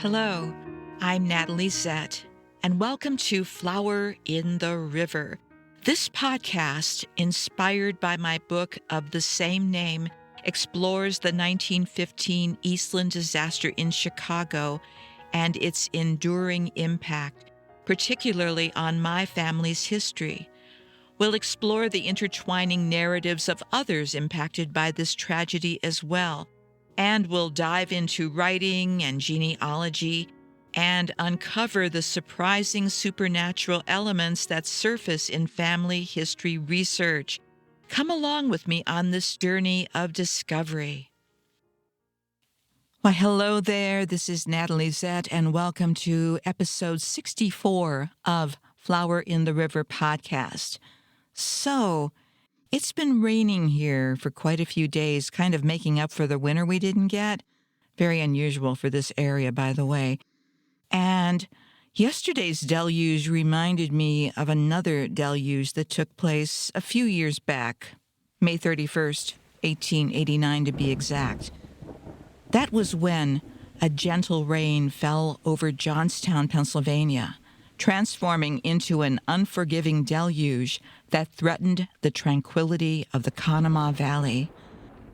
Hello, I'm Natalie Zett, and welcome to Flower in the River. This podcast, inspired by my book of the same name, explores the 1915 Eastland disaster in Chicago and its enduring impact, particularly on my family's history. We'll explore the intertwining narratives of others impacted by this tragedy as well, and we'll dive into writing and genealogy and uncover the surprising supernatural elements that surface in family history research. Come along with me on this journey of discovery. Why, hello there. This is Natalie Zett, and welcome to episode 64 of Flower in the River podcast. So, it's been raining here for quite a few days, kind of making up for the winter we didn't get. Very unusual for this area, by the way. And yesterday's deluge reminded me of another deluge that took place a few years back, May 31st, 1889 to be exact. That was when a gentle rain fell over Johnstown, Pennsylvania, transforming into an unforgiving deluge that threatened the tranquility of the Conemaugh Valley.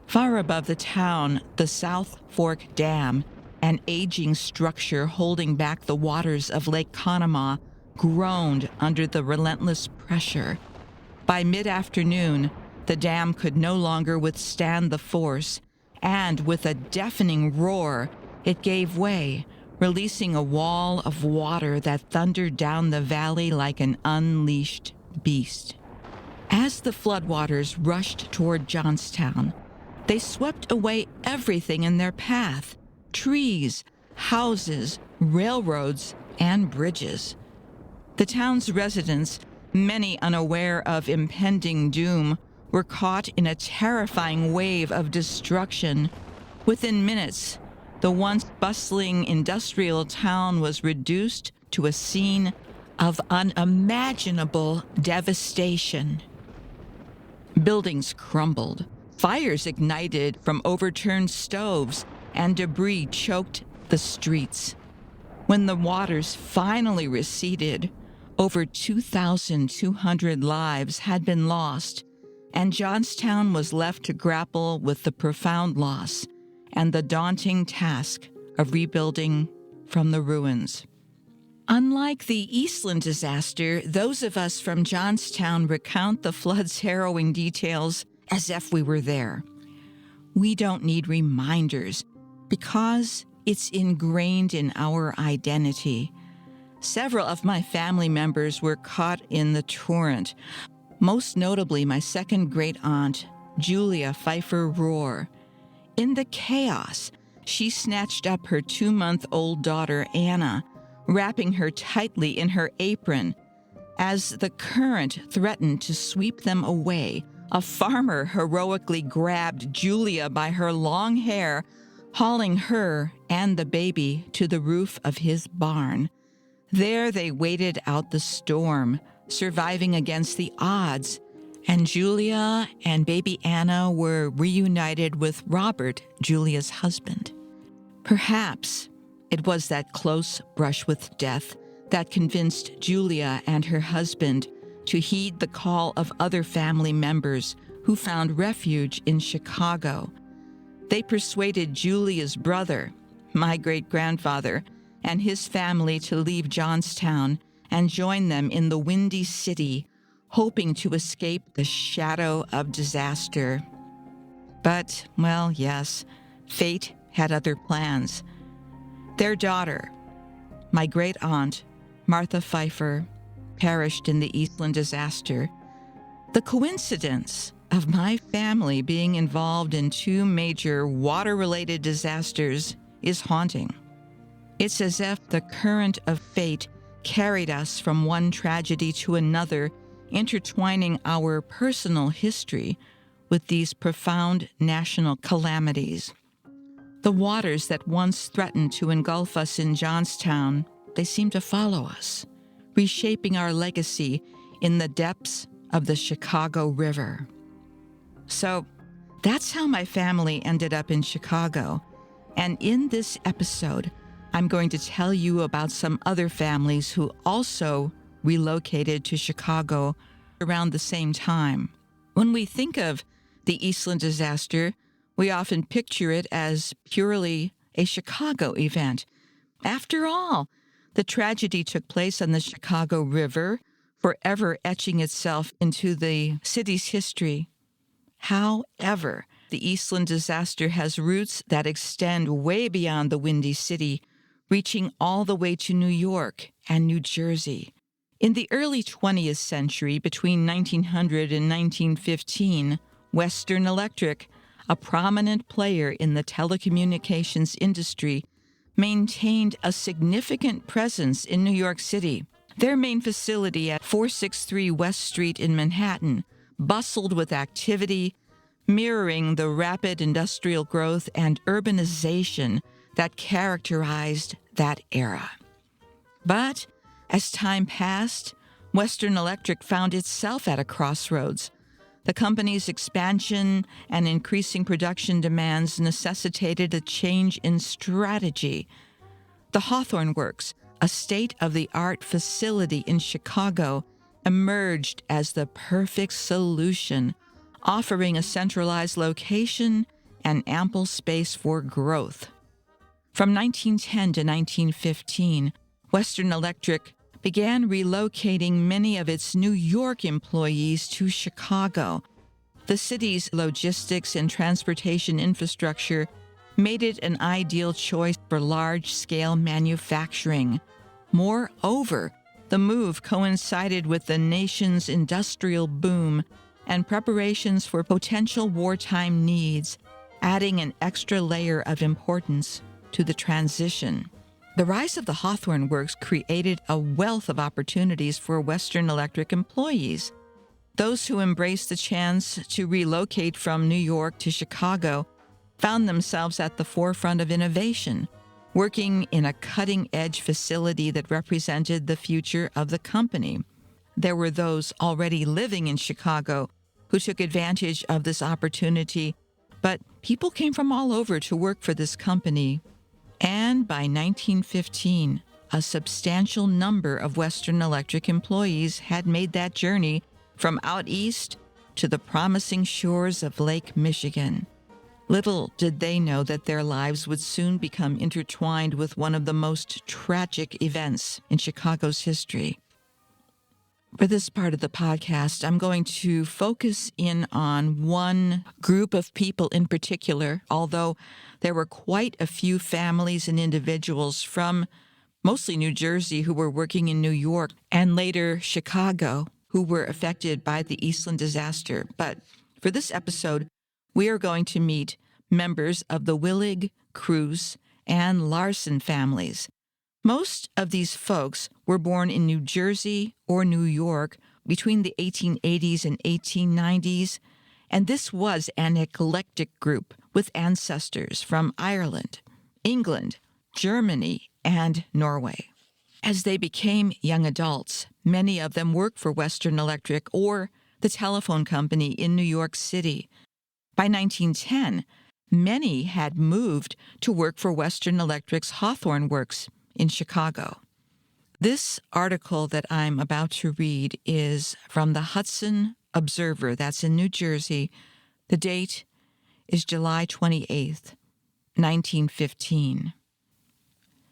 Far above the town, the South Fork Dam, an aging structure holding back the waters of Lake Conemaugh, groaned under the relentless pressure. By mid-afternoon, the dam could no longer withstand the force, and with a deafening roar, it gave way, releasing a wall of water that thundered down the valley like an unleashed beast. As the floodwaters rushed toward Johnstown, they swept away everything in their path: trees, houses, railroads, and bridges. The town's residents, many unaware of impending doom, were caught in a terrifying wave of destruction. Within minutes, the once bustling industrial town was reduced to a scene of unimaginable devastation. Buildings crumbled, fires ignited from overturned stoves, and debris choked the streets. When the waters finally receded, over 2,200 lives had been lost, and Johnstown was left to grapple with the profound loss and the daunting task of rebuilding from the ruins. Unlike the Eastland disaster, those of us from Johnstown recount the flood's harrowing details as if we were there. We don't need reminders because it's ingrained in our identity. Several of my family members were caught in the torrent, most notably my second great-aunt, Julia Pfeiffer Rohr. In the chaos, she snatched up her 2-month-old daughter, Anna, wrapping her tightly in her apron. As the current threatened to sweep them away, a farmer heroically grabbed Julia by her long hair, hauling her and the baby to the roof of his barn. There they waited out the storm, surviving against the odds, and Julia and baby Anna were reunited with Robert, Julia's husband. Perhaps it was that close brush with death that convinced Julia and her husband to heed the call of other family members who found refuge in Chicago. They persuaded Julia's brother, my great-grandfather, and his family to leave Johnstown and join them in the Windy City, hoping to escape the shadow of disaster. But, well, yes, fate had other plans. Their daughter, my great-aunt, Martha Pfeiffer, perished in the Eastland disaster. The coincidence of my family being involved in 2 major water-related disasters is haunting. It's as if the current of fate carried us from one tragedy to another, intertwining our personal history with these profound national calamities. The waters that once threatened to engulf us in Johnstown, they seem to follow us, reshaping our legacy in the depths of the Chicago River. So that's how my family ended up in Chicago. And in this episode, I'm going to tell you about some other families who also relocated to Chicago around the same time. When we think of the Eastland disaster, we often picture it as purely a Chicago event. After all, the tragedy took place on the Chicago River, forever etching itself into the city's history. However, the Eastland disaster has roots that extend way beyond the Windy City, reaching all the way to New York and New Jersey. In the early 20th century, between 1900 and 1915, Western Electric, a prominent player in the telecommunications industry, maintained a significant presence in New York City. Their main facility at 463 West Street in Manhattan bustled with activity, mirroring the rapid industrial growth and urbanization that characterized that era. But as time passed, Western Electric found itself at a crossroads. The company's expansion and increasing production demands necessitated a change in strategy. The Hawthorne Works, a state-of-the-art facility in Chicago, emerged as the perfect solution, offering a centralized location and ample space for growth. From 1910 to 1915, Western Electric began relocating many of its New York employees to Chicago. The city's logistics and transportation infrastructure made it an ideal choice for large-scale manufacturing. Moreover, the move coincided with the nation's industrial boom and preparations for potential wartime needs, adding an extra layer of importance to the transition. The rise of the Hawthorne Works created a wealth of opportunities for Western Electric employees. Those who embraced the chance to relocate from New York to Chicago found themselves at the forefront of innovation, working in a cutting-edge facility that represented the future of the company. There were those already living in Chicago who took advantage of this opportunity, but people came from all over to work for this company. And by 1915, a substantial number of Western Electric employees had made that journey from out east to the promising shores of Lake Michigan. Little did they know that their lives would soon become intertwined with one of the most tragic events in Chicago's history. For this part of the podcast, I'm going to focus in on one group of people in particular, although there were quite a few families and individuals from mostly New Jersey who were working in New York and later Chicago who were affected by the Eastland disaster. But for this episode, we are going to meet members of the Willig, Cruz, and Larson families. Most of these folks were born in New Jersey or New York between the 1880s and 1890s, and this was an eclectic group with ancestors from Ireland, England, Germany, and Norway. As they became young adults, many of them worked for Western Electric or the telephone company in New York City. By 1910, many had moved to work for Western Electric's Hawthorne Works in Chicago. This article that I'm about to read is from the Hudson Observer, that's in New Jersey. The date is July 28th, 1915.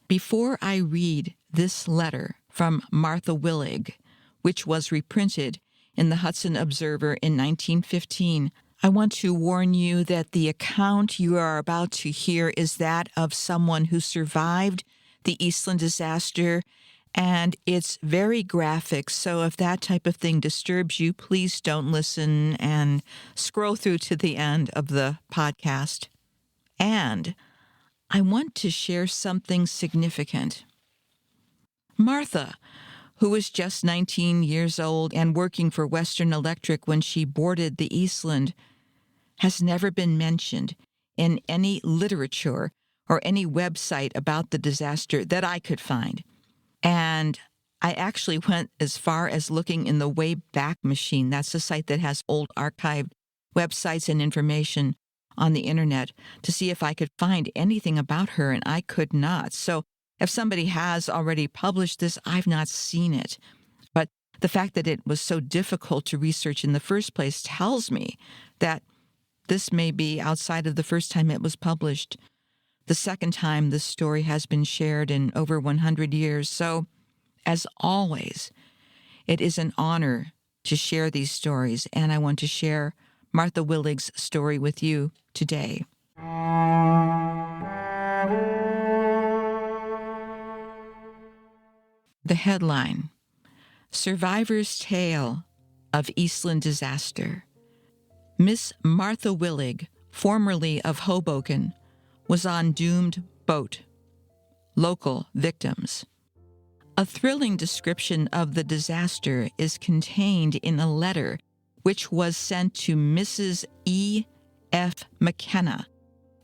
Before I read this letter from Martha Willig, which was reprinted in the Hudson Observer in 1915, I want to warn you that the account you are about to hear is that of someone who survived the Eastland disaster, and it's very graphic, so if that type of thing disturbs you, please don't listen and scroll through to the end of the podcast. And I want to share something significant. Martha, who was just 19 years old and working for Western Electric when she boarded the Eastland, has never been mentioned in any literature or any website about the disaster that I could find. And I actually went as far as looking in the Wayback Machine. That's the site that has old archived websites and information on the internet to see if I could find anything about her, and I could not. So If somebody has already published this, I've not seen it. But the fact that it was so difficult to research in the first place tells me that this may be outside of the first time it was published, the second time this story has been shared in over 100 years. So, as always, it is an honor to share these stories, and I want to share Martha Willig's story with you today. The headline: Survivor's Tale of Eastland Disaster. Miss Martha Willig, formerly of Hoboken, was on doomed boat. Local victims. A thrilling description of the disaster is contained in a letter which was sent to Mrs. E. F. McKenna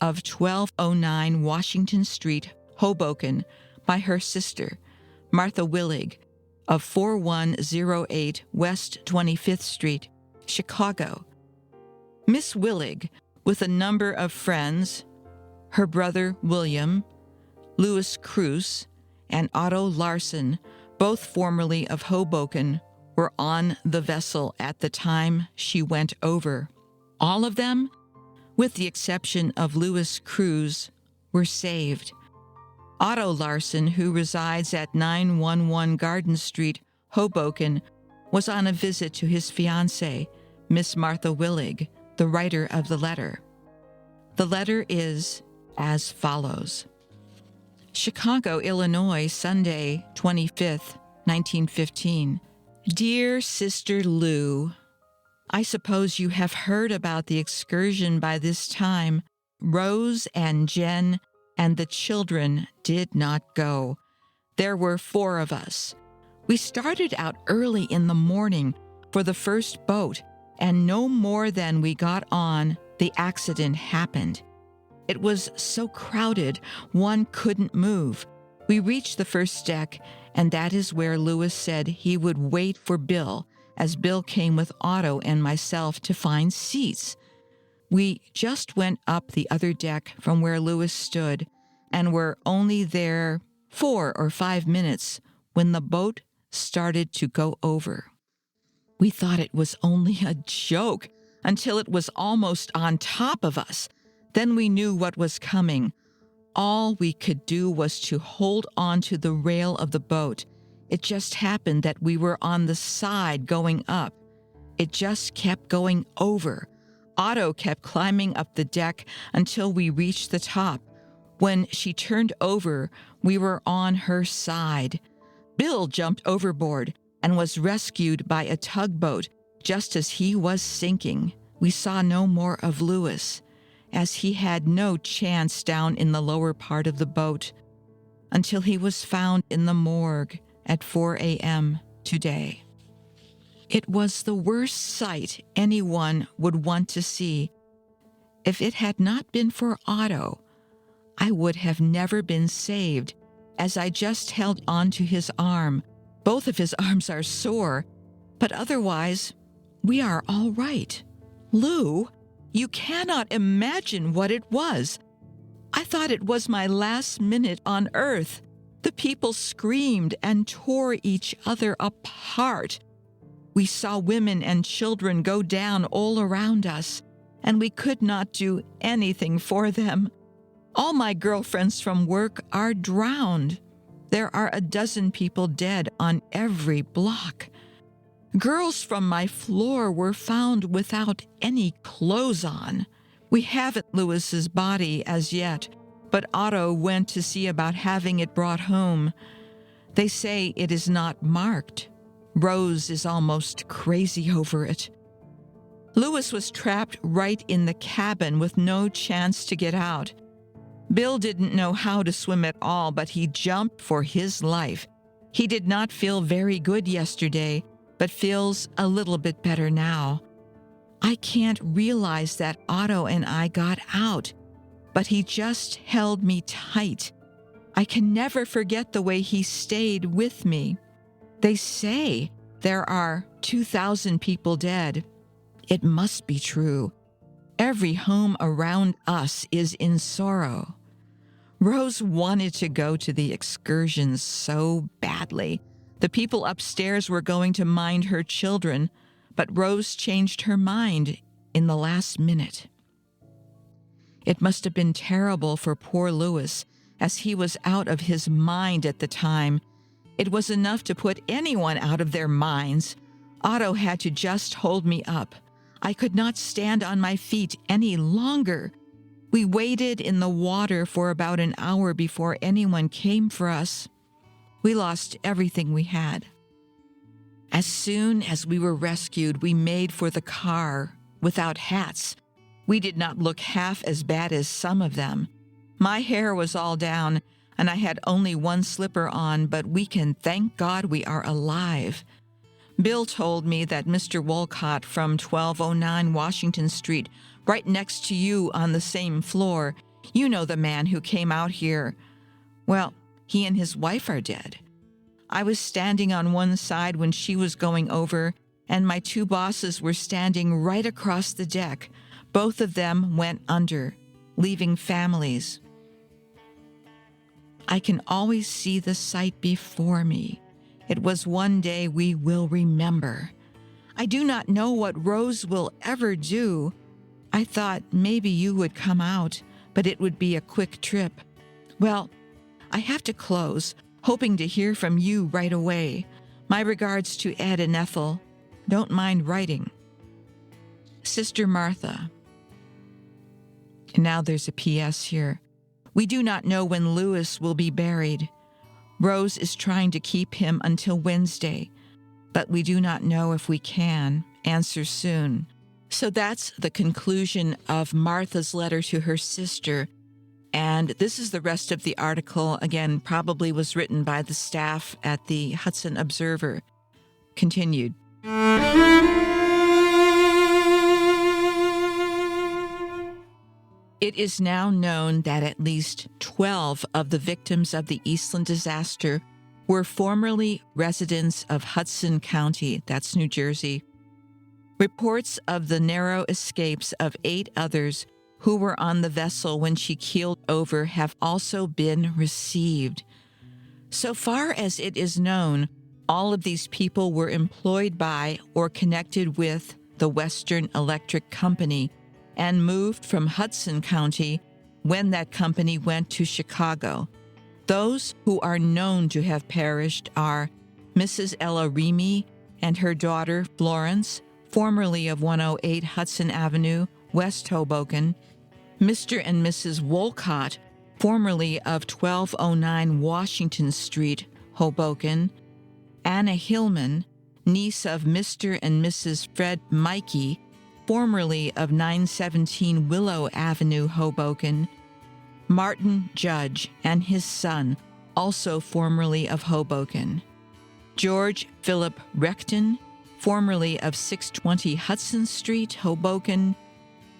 of 1209 Washington Street, Hoboken, by her sister, Martha Willig, of 4108 West 25th Street, Chicago. Miss Willig, with a number of friends, her brother William, Louis Cruz, and Otto Larson, both formerly of Hoboken, were on the vessel at the time she went over. All of them, with the exception of Louis Cruz, were saved. Otto Larson, who resides at 911 Garden Street, Hoboken, was on a visit to his fiancée, Miss Martha Willig, the writer of the letter. The letter is as follows. Chicago, Illinois, Sunday, 25th, 1915. Dear Sister Lou, I suppose you have heard about the excursion by this time. Rose and Jen and the children did not go. There were 4 of us. We started out early in the morning for the first boat, and no more than we got on, the accident happened. It was so crowded, one couldn't move. We reached the first deck, and that is where Louis said he would wait for Bill, as Bill came with Otto and myself to find seats. We just went up the other deck from where Louis stood, and were only there 4 or 5 minutes when the boat started to go over. We thought it was only a joke until it was almost on top of us. Then we knew what was coming. All we could do was to hold on to the rail of the boat. It just happened that we were on the side going up. It just kept going over. Otto kept climbing up the deck until we reached the top. When she turned over, we were on her side. Bill jumped overboard and was rescued by a tugboat just as he was sinking. We saw no more of Louis, as he had no chance down in the lower part of the boat, until he was found in the morgue at 4 a.m. today. It was the worst sight anyone would want to see. If it had not been for Otto, I would have never been saved, as I just held on to his arm. Both of his arms are sore, but otherwise, we are all right. Lou, you cannot imagine what it was. I thought it was my last minute on earth. The people screamed and tore each other apart. We saw women and children go down all around us, and we could not do anything for them. All my girlfriends from work are drowned. There are a dozen people dead on every block. Girls from my floor were found without any clothes on. We haven't Louis's body as yet, but Otto went to see about having it brought home. They say it is not marked. Rose is almost crazy over it. Louis was trapped right in the cabin with no chance to get out. Bill didn't know how to swim at all, but he jumped for his life. He did not feel very good yesterday, but feels a little bit better now. I can't realize that Otto and I got out, but he just held me tight. I can never forget the way he stayed with me. They say there are 2,000 people dead. It must be true. Every home around us is in sorrow. Rose wanted to go to the excursion so badly. The people upstairs were going to mind her children, but Rose changed her mind in the last minute. It must have been terrible for poor Louis, as he was out of his mind at the time. It was enough to put anyone out of their minds. Otto had to just hold me up. I could not stand on my feet any longer. We waded in the water for about an hour before anyone came for us. We lost everything we had. As soon as we were rescued, we made for the car without hats. We did not look half as bad as some of them. My hair was all down, and I had only one slipper on, but we can thank God we are alive. Bill told me that Mr. Wolcott from 1209 Washington Street, right next to you on the same floor, you know the man who came out here. Well, he and his wife are dead. I was standing on one side when she was going over, and my two bosses were standing right across the deck. Both of them went under, leaving families. I can always see the sight before me. It was one day we will remember. I do not know what Rose will ever do. I thought maybe you would come out, but it would be a quick trip. Well, I have to close, hoping to hear from you right away. My regards to Ed and Ethel. Don't mind writing. Sister Martha. And now there's a P.S. here. We do not know when Louis will be buried. Rose is trying to keep him until Wednesday, but we do not know if we can. Answer soon. So that's the conclusion of Martha's letter to her sister. And this is the rest of the article. Again, probably was written by the staff at the Hudson Observer. Continued. It is now known that at least 12 of the victims of the Eastland disaster were formerly residents of Hudson County, that's New Jersey. Reports of the narrow escapes of 8 others who were on the vessel when she keeled over have also been received. So far as it is known, all of these people were employed by or connected with the Western Electric Company and moved from Hudson County when that company went to Chicago. Those who are known to have perished are Mrs. Ella Remy and her daughter Florence, formerly of 108 Hudson Avenue, West Hoboken, Mr. and Mrs. Wolcott, formerly of 1209 Washington Street, Hoboken, Anna Hillman, niece of Mr. and Mrs. Fred Mikey, formerly of 917 Willow Avenue, Hoboken, Martin Judge and his son, also formerly of Hoboken, George Philip Recton, formerly of 620 Hudson Street, Hoboken,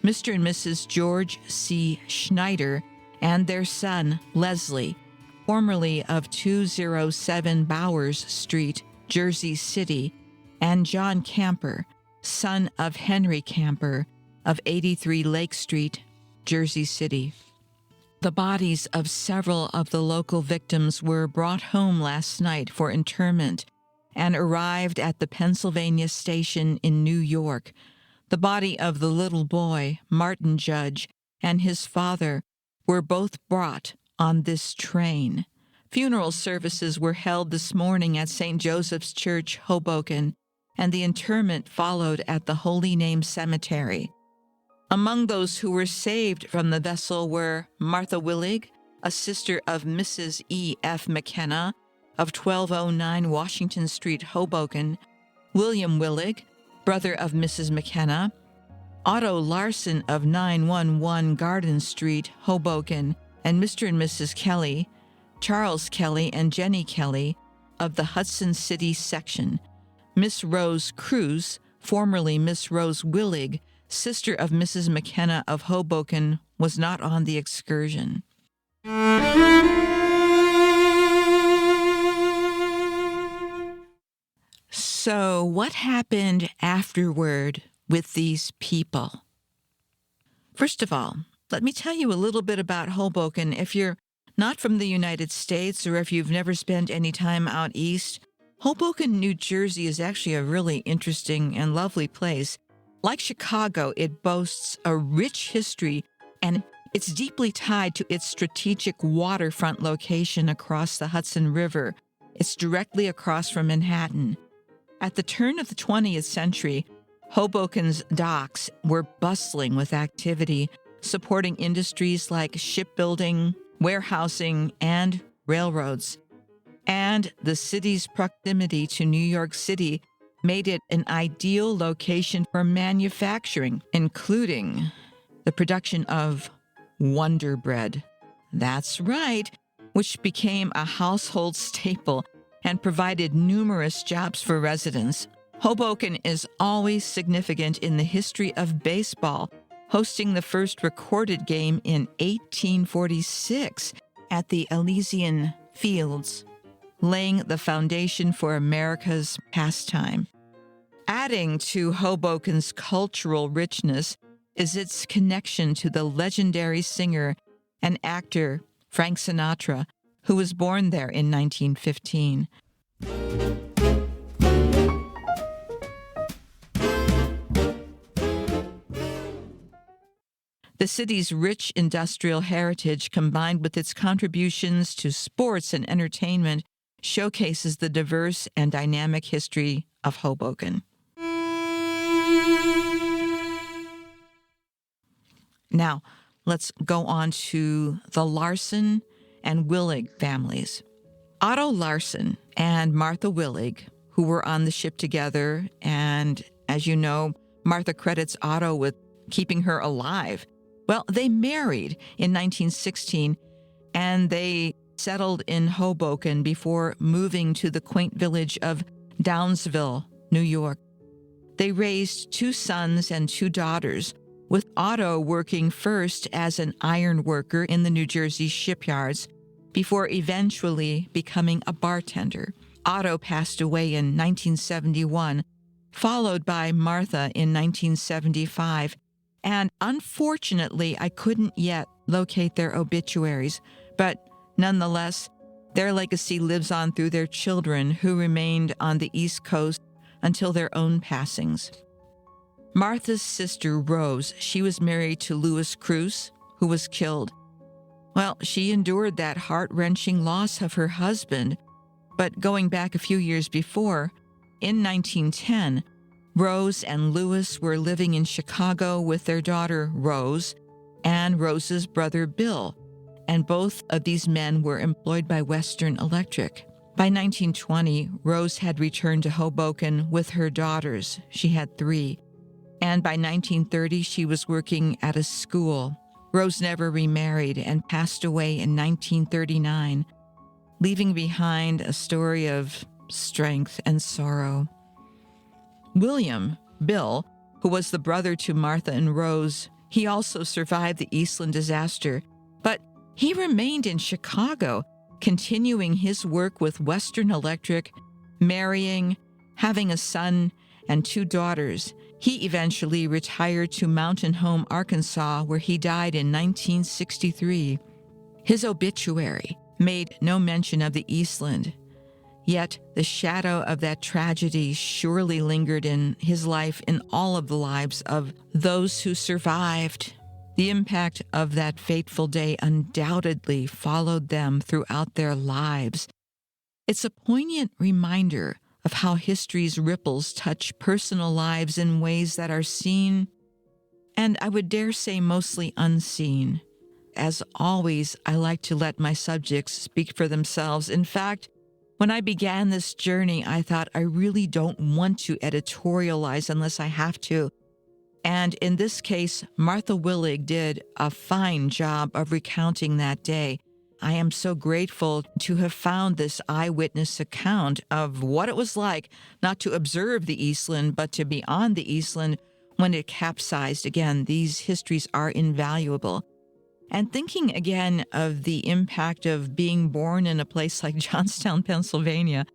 Mr. and Mrs. George C. Schneider, and their son, Leslie, formerly of 207 Bowers Street, Jersey City, and John Camper, son of Henry Camper, of 83 Lake Street, Jersey City. The bodies of several of the local victims were brought home last night for interment and arrived at the Pennsylvania station in New York. The body of the little boy, Martin Judge, and his father were both brought on this train. Funeral services were held this morning at St. Joseph's Church, Hoboken, and the interment followed at the Holy Name Cemetery. Among those who were saved from the vessel were Martha Willig, a sister of Mrs. E. F. McKenna of 1209 Washington Street, Hoboken, William Willig, brother of Mrs. McKenna, Otto Larson of 911 Garden Street, Hoboken, and Mr. and Mrs. Kelly, Charles Kelly and Jenny Kelly of the Hudson City section, Miss Rose Cruz, formerly Miss Rose Willig, sister of Mrs. McKenna of Hoboken, was not on the excursion. So, what happened afterward with these people? First of all, let me tell you a little bit about Hoboken if you're not from the United States, or if you've never spent any time out east, Hoboken, New Jersey is actually a really interesting and lovely place. Like Chicago, it boasts a rich history, and it's deeply tied to its strategic waterfront location across the Hudson River. It's directly across from Manhattan. At the turn of the 20th century, Hoboken's docks were bustling with activity, supporting industries like shipbuilding, warehousing, and railroads. And the city's proximity to New York City made it an ideal location for manufacturing, including the production of Wonder Bread. That's right, which became a household staple and provided numerous jobs for residents. Hoboken is always significant in the history of baseball, hosting the first recorded game in 1846 at the Elysian Fields, laying the foundation for America's pastime. Adding to Hoboken's cultural richness is its connection to the legendary singer and actor Frank Sinatra, who was born there in 1915. The city's rich industrial heritage, combined with its contributions to sports and entertainment, showcases the diverse and dynamic history of Hoboken. Now, let's go on to the Larson and Willig families. Otto Larson and Martha Willig, who were on the ship together, and as you know, Martha credits Otto with keeping her alive. Well, they married in 1916, and they settled in Hoboken before moving to the quaint village of Downsville, New York. They raised 2 sons and 2 daughters, with Otto working first as an iron worker in the New Jersey shipyards before eventually becoming a bartender. Otto passed away in 1971, followed by Martha in 1975, and unfortunately, I couldn't yet locate their obituaries, but nonetheless, their legacy lives on through their children who remained on the East Coast until their own passings. Martha's sister, Rose, she was married to Louis Cruz, who was killed. Well, she endured that heart-wrenching loss of her husband, but going back a few years before, in 1910, Rose and Louis were living in Chicago with their daughter, Rose, and Rose's brother, Bill, and both of these men were employed by Western Electric. By 1920, Rose had returned to Hoboken with her daughters. She had 3. And by 1930, she was working at a school. Rose never remarried and passed away in 1939, leaving behind a story of strength and sorrow. William, Bill, who was the brother to Martha and Rose, he also survived the Eastland disaster, but he remained in Chicago, continuing his work with Western Electric, marrying, having a son and 2 daughters. He eventually retired to Mountain Home, Arkansas, where he died in 1963. His obituary made no mention of the Eastland, yet the shadow of that tragedy surely lingered in his life, in all of the lives of those who survived. The impact of that fateful day undoubtedly followed them throughout their lives. It's a poignant reminder of how history's ripples touch personal lives in ways that are seen, and I would dare say mostly unseen. As always, I like to let my subjects speak for themselves. In fact, when I began this journey, I thought I really don't want to editorialize unless I have to. And in this case, Martha Willig did a fine job of recounting that day. I am so grateful to have found this eyewitness account of what it was like not to observe the Eastland, but to be on the Eastland when it capsized. Again, these histories are invaluable. And thinking again of the impact of being born in a place like Johnstown, Pennsylvania,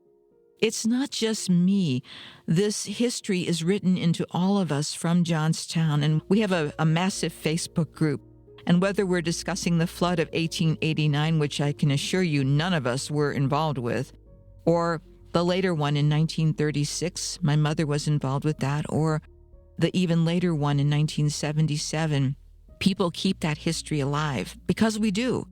it's not just me. This history is written into all of us from Johnstown, and we have a massive Facebook group. And whether we're discussing the flood of 1889, which I can assure you none of us were involved with, or the later one in 1936, my mother was involved with that, or the even later one in 1977, people keep that history alive because we do.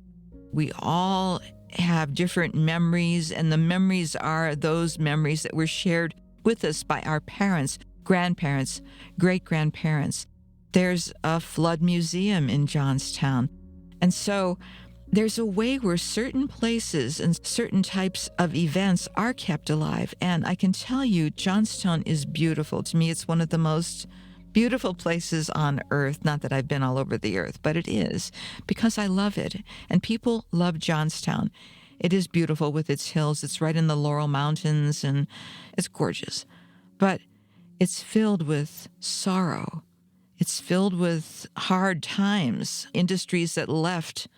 We all have different memories, and the memories are those memories that were shared with us by our parents, grandparents, great-grandparents. There's a flood museum in Johnstown. And so there's a way where certain places and certain types of events are kept alive. And I can tell you, Johnstown is beautiful. To me, it's one of the most beautiful places on earth. Not that I've been all over the earth, but it is, because I love it. And people love Johnstown. It is beautiful with its hills. It's right in the Laurel Mountains, and it's gorgeous. But it's filled with sorrow. It's filled with hard times, industries that left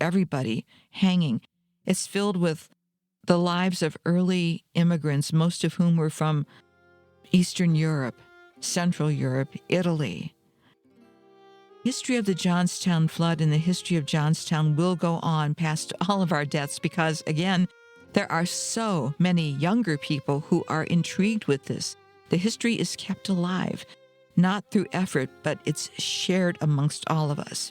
everybody hanging. It's filled with the lives of early immigrants, most of whom were from Eastern Europe, Central Europe, Italy. History of the Johnstown Flood and the history of Johnstown will go on past all of our deaths because, again, there are so many younger people who are intrigued with this. The history is kept alive, not through effort, but it's shared amongst all of us.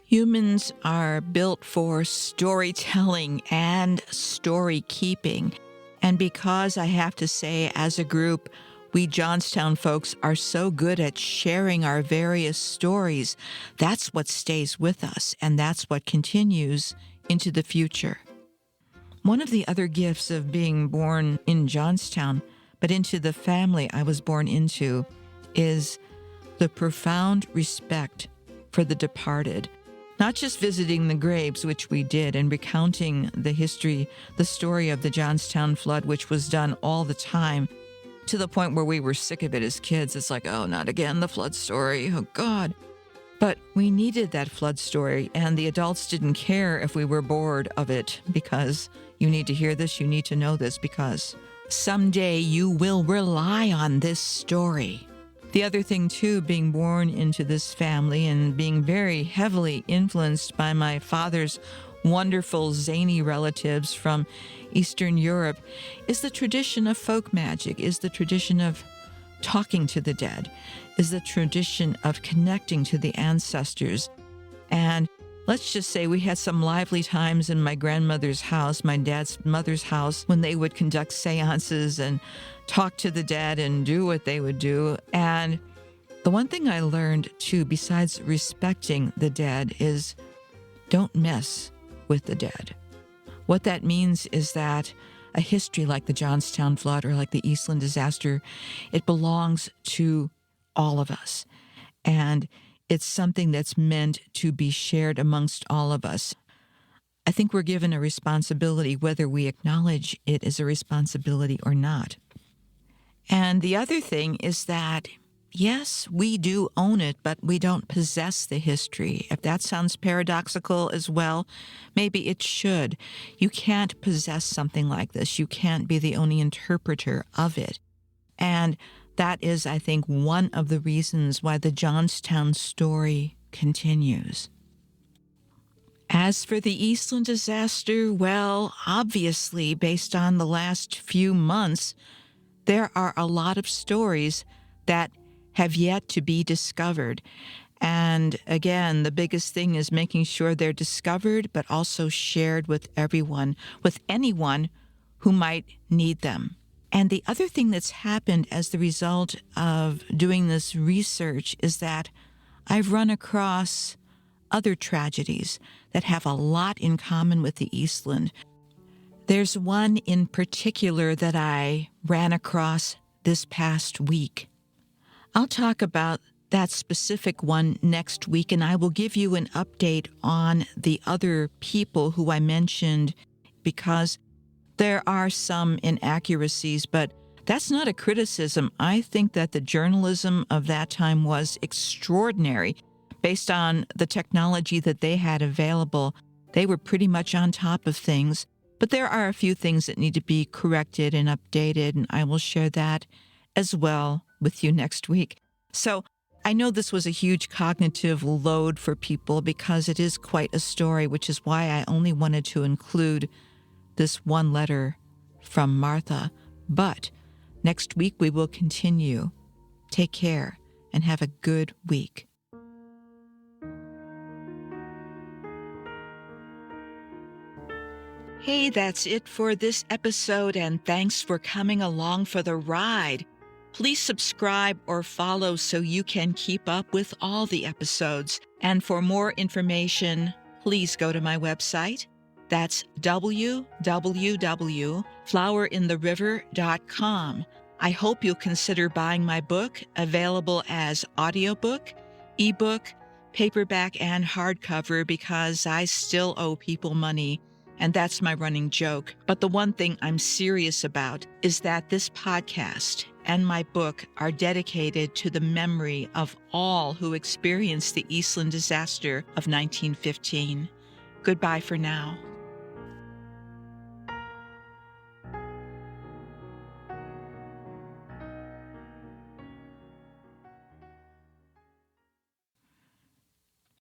Humans are built for storytelling and story keeping. And because I have to say, as a group, we Johnstown folks are so good at sharing our various stories, that's what stays with us, and that's what continues into the future. One of the other gifts of being born in Johnstown, but into the family I was born into, is the profound respect for the departed. Not just visiting the graves, which we did, and recounting the history, the story of the Johnstown Flood, which was done all the time, to the point where we were sick of it as kids. It's like, oh, not again, the flood story, oh God. But we needed that flood story, and the adults didn't care if we were bored of it, because you need to hear this, you need to know this, because someday you will rely on this story. The other thing, too, being born into this family and being very heavily influenced by my father's wonderful zany relatives from Eastern Europe, is the tradition of folk magic, is the tradition of talking to the dead, is the tradition of connecting to the ancestors. And let's just say we had some lively times in my grandmother's house, my dad's mother's house, when they would conduct seances and talk to the dead and do what they would do. And the one thing I learned, too, besides respecting the dead, is don't mess with the dead. What that means is that a history like the Johnstown Flood or like the Eastland disaster, it belongs to all of us. And it's something that's meant to be shared amongst all of us. I think we're given a responsibility, whether we acknowledge it as a responsibility or not. And the other thing is that, yes, we do own it, but we don't possess the history. If that sounds paradoxical as well, maybe it should. You can't possess something like this. You can't be the only interpreter of it. And that is, I think, one of the reasons why the Johnstown story continues. As for the Eastland disaster, well, obviously, based on the last few months, there are a lot of stories that have yet to be discovered. And again, the biggest thing is making sure they're discovered, but also shared with everyone, with anyone who might need them. And the other thing that's happened as the result of doing this research is that I've run across other tragedies that have a lot in common with the Eastland. There's one in particular that I ran across this past week. I'll talk about that specific one next week, and I will give you an update on the other people who I mentioned, because there are some inaccuracies, but that's not a criticism. I think that the journalism of that time was extraordinary. Based on the technology that they had available, they were pretty much on top of things. But there are a few things that need to be corrected and updated, and I will share that as well with you next week. So I know this was a huge cognitive load for people because it is quite a story, which is why I only wanted to include this one letter from Martha. But next week we will continue. Take care and have a good week. Hey, that's it for this episode, and thanks for coming along for the ride. Please subscribe or follow so you can keep up with all the episodes. And for more information, please go to my website. That's www.flowerintheriver.com. I hope you'll consider buying my book, available as audiobook, ebook, paperback, and hardcover, because I still owe people money. And that's my running joke. But the one thing I'm serious about is that this podcast and my book are dedicated to the memory of all who experienced the Eastland disaster of 1915. Goodbye for now.